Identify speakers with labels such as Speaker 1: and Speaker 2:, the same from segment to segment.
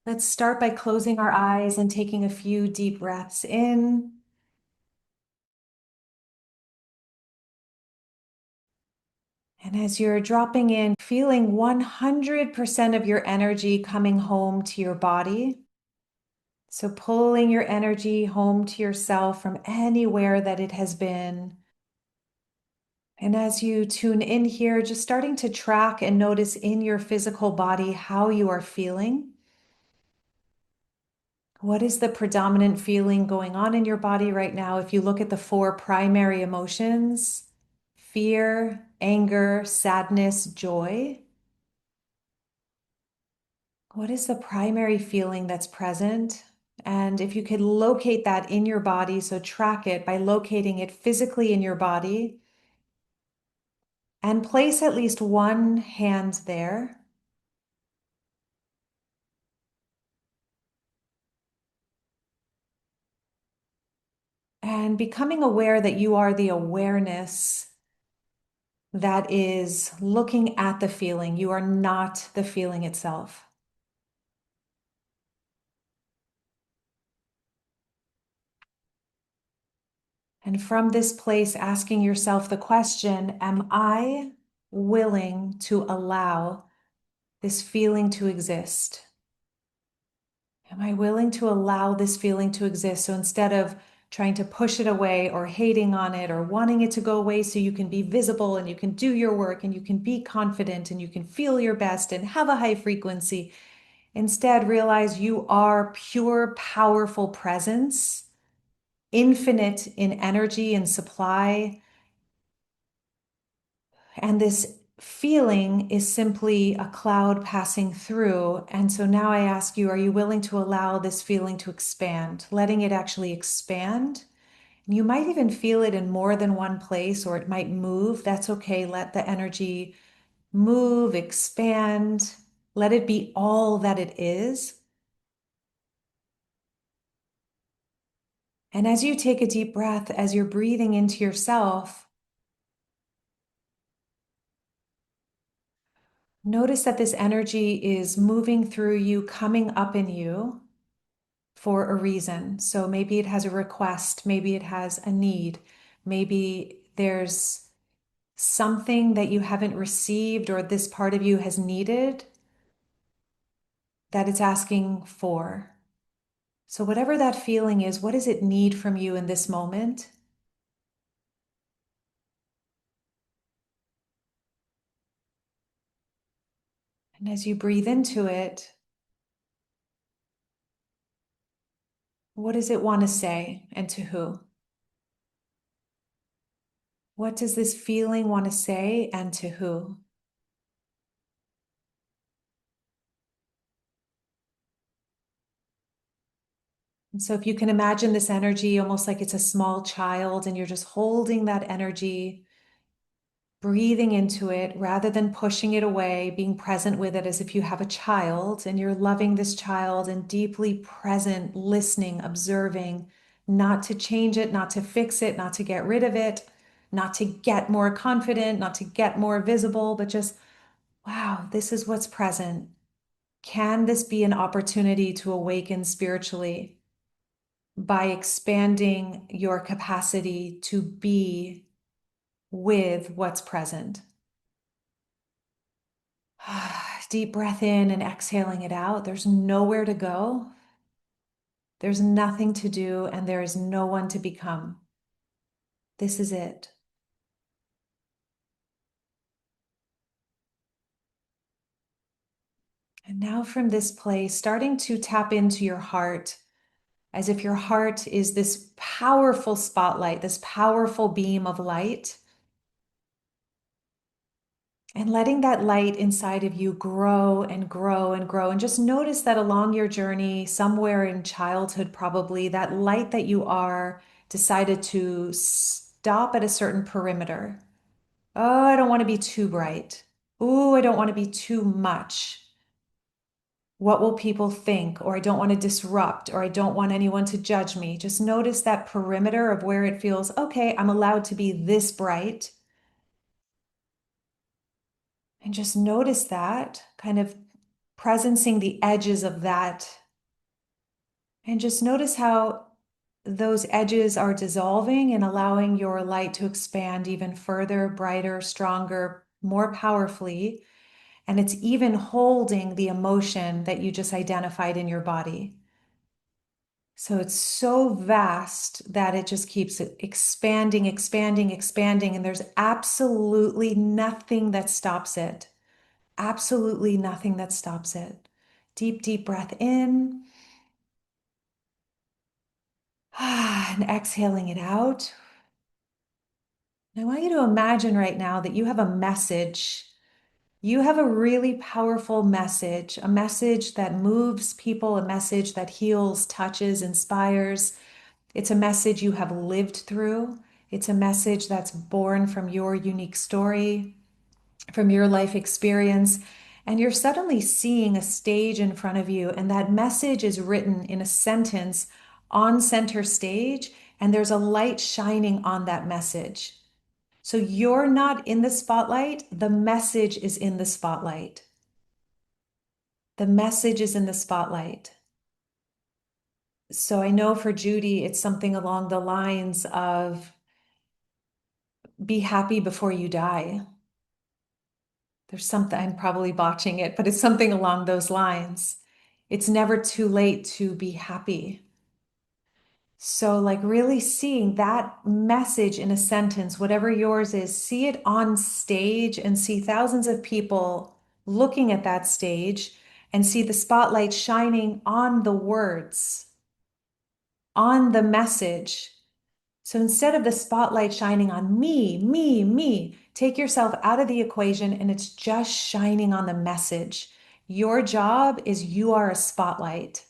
Speaker 1: Let's start by closing our eyes and taking a few deep breaths in. And as you're dropping in, feeling 100% of your energy coming home to your body. So pulling your energy home to yourself from anywhere that it has been. And as you tune in here, just starting to track and notice in your physical body how you are feeling. What is the predominant feeling going on in your body right now? If you look at the four primary emotions, fear, anger, sadness, joy, what is the primary feeling that's present? And if you could locate that in your body, so track it by locating it physically in your body and place at least one hand there. And becoming aware that you are the awareness that is looking at the feeling. You are not the feeling itself. And from this place, asking yourself the question, am I willing to allow this feeling to exist? Am I willing to allow this feeling to exist? So instead of trying to push it away or hating on it or wanting it to go away so you can be visible and you can do your work and you can be confident and you can feel your best and have a high frequency, instead realize you are pure, powerful presence, infinite in energy and supply. And this feeling is simply a cloud passing through. And so now I ask you, are you willing to allow this feeling to expand, letting it actually expand? You might even feel it in more than one place, or it might move. That's okay. Let the energy move, expand. Let it be all that it is. And as you take a deep breath, as you're breathing into yourself, notice that this energy is moving through you, coming up in you for a reason. So maybe it has a request, maybe it has a need, maybe there's something that you haven't received or this part of you has needed that it's asking for. So, whatever that feeling is, what does it need from you in this moment? And as you breathe into it, what does it want to say and to who? What does this feeling want to say and to who? And so, if you can imagine this energy almost like it's a small child and you're just holding that energy, breathing into it rather than pushing it away, being present with it as if you have a child and you're loving this child and deeply present, listening, observing, not to change it, not to fix it, not to get rid of it, not to get more confident, not to get more visible, but just, wow, this is what's present. Can this be an opportunity to awaken spiritually by expanding your capacity to be with what's present? Deep breath in and exhaling it out. There's nowhere to go. There's nothing to do, and there is no one to become. This is it. And now, from this place, starting to tap into your heart as if your heart is this powerful spotlight, this powerful beam of light. And letting that light inside of you grow and grow and grow. And just notice that along your journey, somewhere in childhood, probably, that light that you are decided to stop at a certain perimeter. Oh, I don't want to be too bright. Oh, I don't want to be too much. What will people think? Or I don't want to disrupt, or I don't want anyone to judge me. Just notice that perimeter of where it feels, okay, I'm allowed to be this bright. And just notice that kind of presencing the edges of that. And just notice how those edges are dissolving and allowing your light to expand even further, brighter, stronger, more powerfully. And it's even holding the emotion that you just identified in your body. So it's so vast that it just keeps expanding, expanding, expanding. And there's absolutely nothing that stops it. Absolutely nothing that stops it. Deep, deep breath in. And exhaling it out. I want you to imagine right now that you have a message. You have a really powerful message, a message that moves people, a message that heals, touches, inspires. It's a message you have lived through. It's a message that's born from your unique story, from your life experience. And you're suddenly seeing a stage in front of you, and that message is written in a sentence on center stage, and there's a light shining on that message. So you're not in the spotlight, the message is in the spotlight. The message is in the spotlight. So I know for Judy, it's something along the lines of be happy before you die. There's something, I'm probably botching it, but it's something along those lines. It's never too late to be happy. So, like, really seeing that message in a sentence, whatever yours is, see it on stage and see thousands of people looking at that stage and see the spotlight shining on the words, on the message. So instead of the spotlight shining on me, take yourself out of the equation and it's just shining on the message. Your job is you are a spotlight.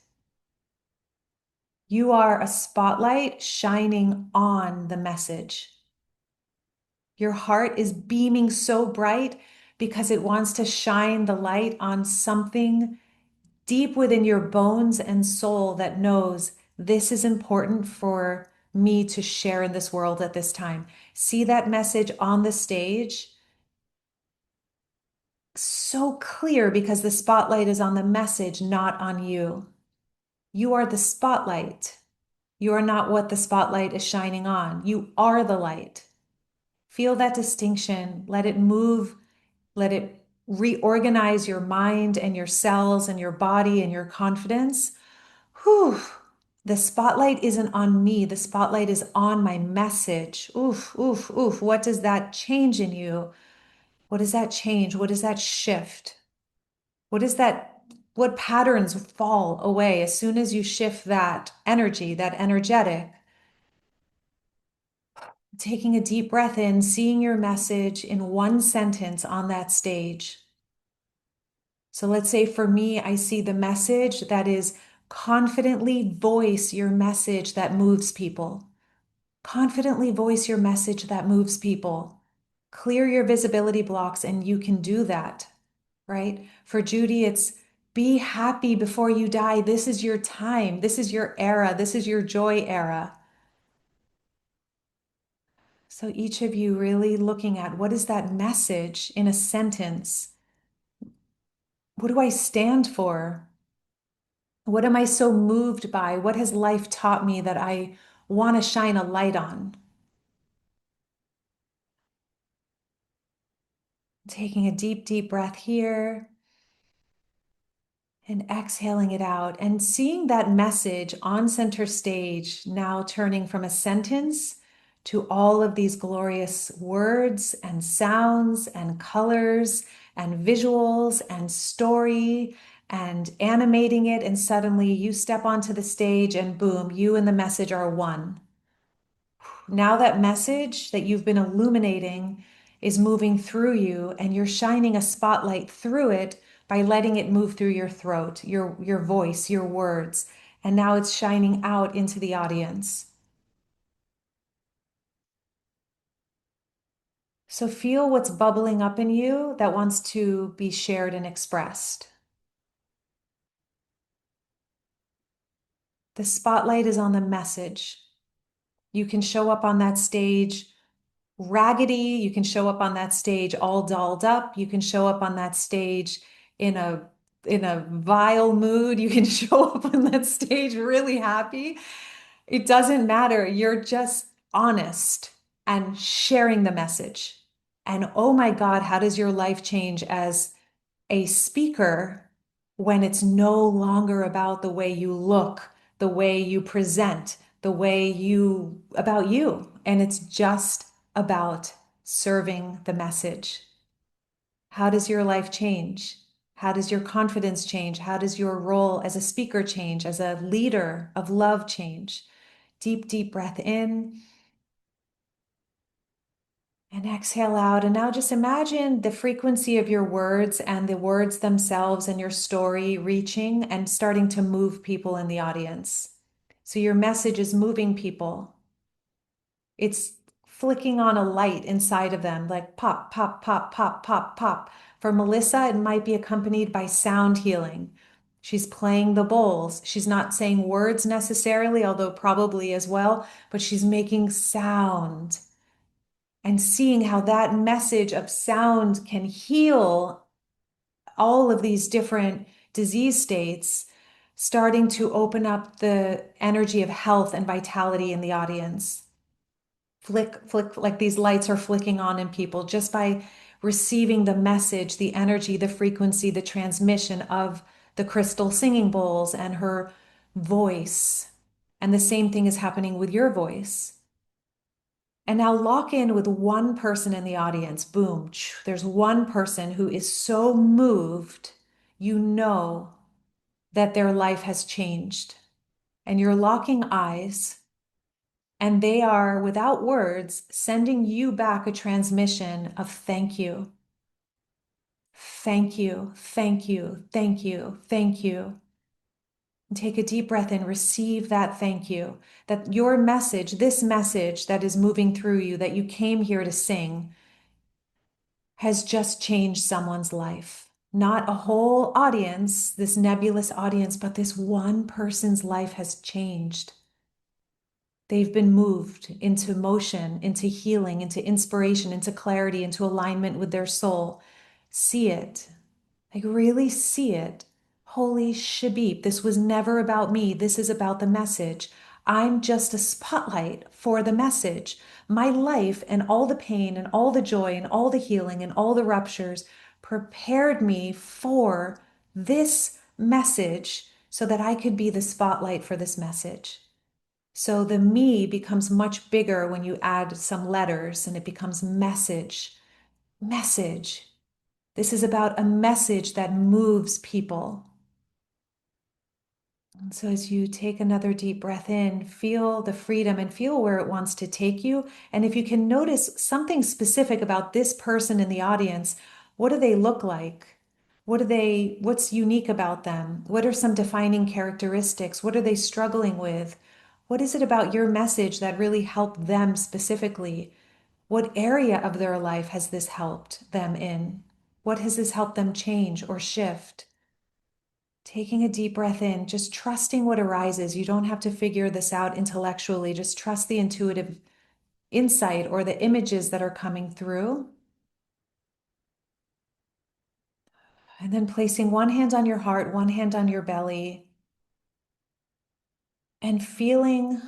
Speaker 1: You are a spotlight shining on the message. Your heart is beaming so bright because it wants to shine the light on something deep within your bones and soul that knows this is important for me to share in this world at this time. See that message on the stage, so clear because the spotlight is on the message, not on you. You are the spotlight. You are not what the spotlight is shining on. You are the light. Feel that distinction. Let it move. Let it reorganize your mind and your cells and your body and your confidence. Whew. The spotlight isn't on me. The spotlight is on my message. Oof, oof, oof. What does that change in you? What does that change? What does that shift? What is that? What patterns fall away as soon as you shift that energy, that energetic? Taking a deep breath in, seeing your message in one sentence on that stage. So let's say for me, I see the message that is confidently voice your message that moves people. Confidently voice your message that moves people. Clear your visibility blocks, and you can do that, right? For Judy, it's be happy before you die. This is your time. This is your era. This is your joy era. So each of you really looking at what is that message in a sentence? What do I stand for? What am I so moved by? What has life taught me that I want to shine a light on? Taking a deep, deep breath here and exhaling it out and seeing that message on center stage now turning from a sentence to all of these glorious words and sounds and colors and visuals and story and animating it. And suddenly you step onto the stage and boom, you and the message are one. Now that message that you've been illuminating is moving through you and you're shining a spotlight through it by letting it move through your throat, your voice, your words. And now it's shining out into the audience. So feel what's bubbling up in you that wants to be shared and expressed. The spotlight is on the message. You can show up on that stage raggedy. You can show up on that stage all dolled up. You can show up on that stage in a in a vile mood. You can show up on that stage really happy. It doesn't matter. You're just honest and sharing the message. And oh my God, how does your life change as a speaker when it's no longer about the way you look, the way you present, the way you, about you. And it's just about serving the message. How does your life change? How does your confidence change? How does your role as a speaker change, as a leader of love change? Deep, deep breath in and exhale out. And now just imagine the frequency of your words and the words themselves and your story reaching and starting to move people in the audience. So your message is moving people. It's flicking on a light inside of them, like pop, pop, pop, pop, pop, pop. For Melissa, it might be accompanied by sound healing. She's playing the bowls. She's not saying words necessarily, although probably as well, but she's making sound and seeing how that message of sound can heal all of these different disease states, starting to open up the energy of health and vitality in the audience. Flick, flick, like these lights are flicking on in people just by receiving the message, the energy, the frequency, the transmission of the crystal singing bowls and her voice. And the same thing is happening with your voice. And now lock in with one person in the audience. Boom. There's one person who is so moved, you know that their life has changed. And you're locking eyes, and they are, without words, sending you back a transmission of thank you. Thank you, thank you, thank you, thank you. And take a deep breath in, receive that thank you. That your message, this message that is moving through you, that you came here to sing, has just changed someone's life. Not a whole audience, this nebulous audience, but this one person's life has changed. They've been moved into motion, into healing, into inspiration, into clarity, into alignment with their soul. See it. Like really see it. Holy shabib, this was never about me. This is about the message. I'm just a spotlight for the message. My life and all the pain and all the joy and all the healing and all the ruptures prepared me for this message so that I could be the spotlight for this message. So the me becomes much bigger when you add some letters and it becomes message. Message. This is about a message that moves people. And so as you take another deep breath in, feel the freedom and feel where it wants to take you. And if you can notice something specific about this person in the audience, what do they look like? What's unique about them? What are some defining characteristics? What are they struggling with? What is it about your message that really helped them specifically? What area of their life has this helped them in? What has this helped them change or shift? Taking a deep breath in, just trusting what arises. You don't have to figure this out intellectually. Just trust the intuitive insight or the images that are coming through. And then placing one hand on your heart, one hand on your belly, and feeling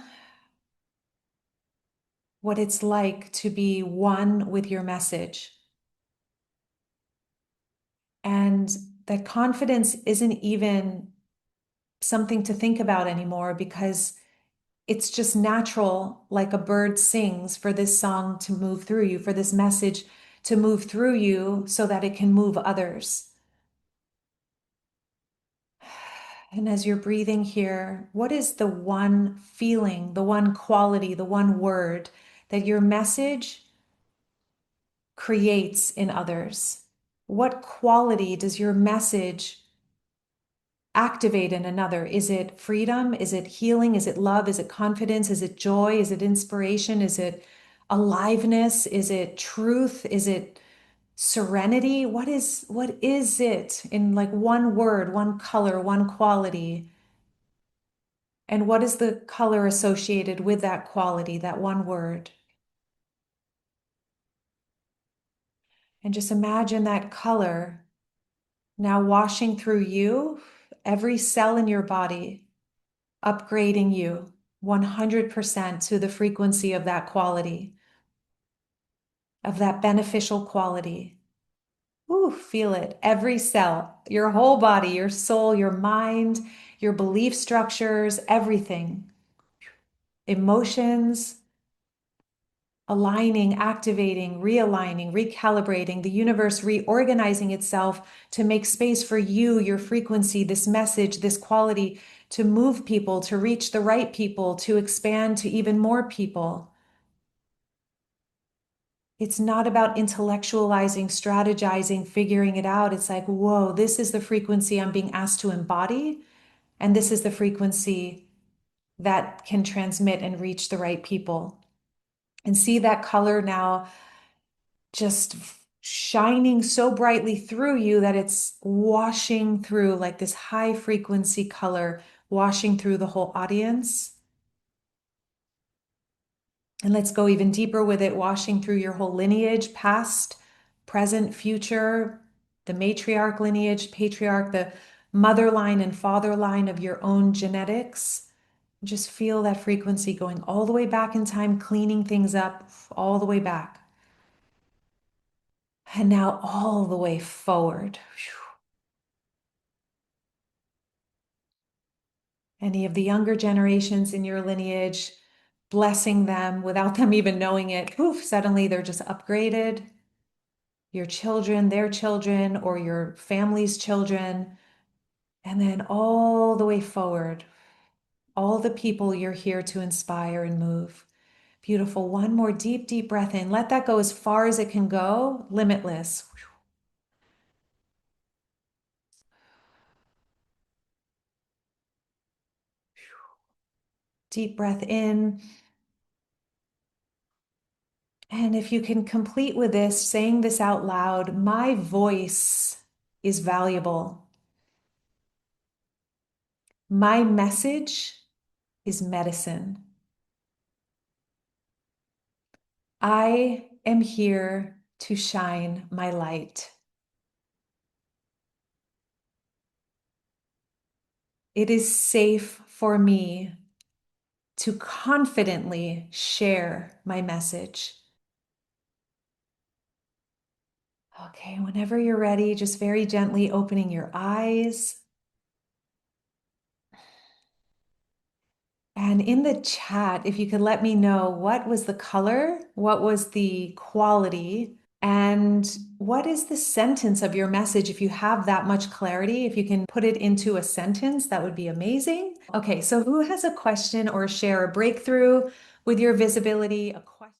Speaker 1: what it's like to be one with your message. And that confidence isn't even something to think about anymore because it's just natural, like a bird sings, for this song to move through you, for this message to move through you so that it can move others. And as you're breathing here, what is the one feeling, the one quality, the one word that your message creates in others? What quality does your message activate in another? Is it freedom? Is it healing? Is it love? Is it confidence? Is it joy? Is it inspiration? Is it aliveness? Is it truth? Is it serenity? What is it in like one word, one color, one quality? And what is the color associated with that quality, that one word? And just imagine that color Now washing through you, every cell in your body, upgrading you 100% to the frequency of that quality, of that beneficial quality. Ooh, feel it. Every cell, your whole body, your soul, your mind, your belief structures, everything. Emotions, aligning, activating, realigning, recalibrating, the universe reorganizing itself to make space for you, your frequency, this message, this quality to move people, to reach the right people, to expand to even more people. It's not about intellectualizing, strategizing, figuring it out. It's like, whoa, this is the frequency I'm being asked to embody. And this is the frequency that can transmit and reach the right people. And see that color now just shining so brightly through you that it's washing through like this high frequency color, washing through the whole audience. And let's go even deeper with it, washing through your whole lineage, past, present, future, the matriarch lineage, patriarch, the mother line and father line of your own genetics. Just feel that frequency going all the way back in time, cleaning things up all the way back. And now all the way forward. Any of the younger generations in your lineage, blessing them without them even knowing it. Poof, suddenly they're just upgraded. Your children, their children, or your family's children. And then all the way forward, all the people you're here to inspire and move. Beautiful. One more deep, deep breath in. Let that go as far as it can go, limitless. Deep breath in. And if you can complete with this, saying this out loud, my voice is valuable. My message is medicine. I am here to shine my light. It is safe for me to confidently share my message. Okay, whenever you're ready, just very gently opening your eyes. And in the chat, if you could let me know what was the color, what was the quality, and what is the sentence of your message? If you have that much clarity, if you can put it into a sentence, that would be amazing. Okay, so who has a question or share a breakthrough with your visibility, a question?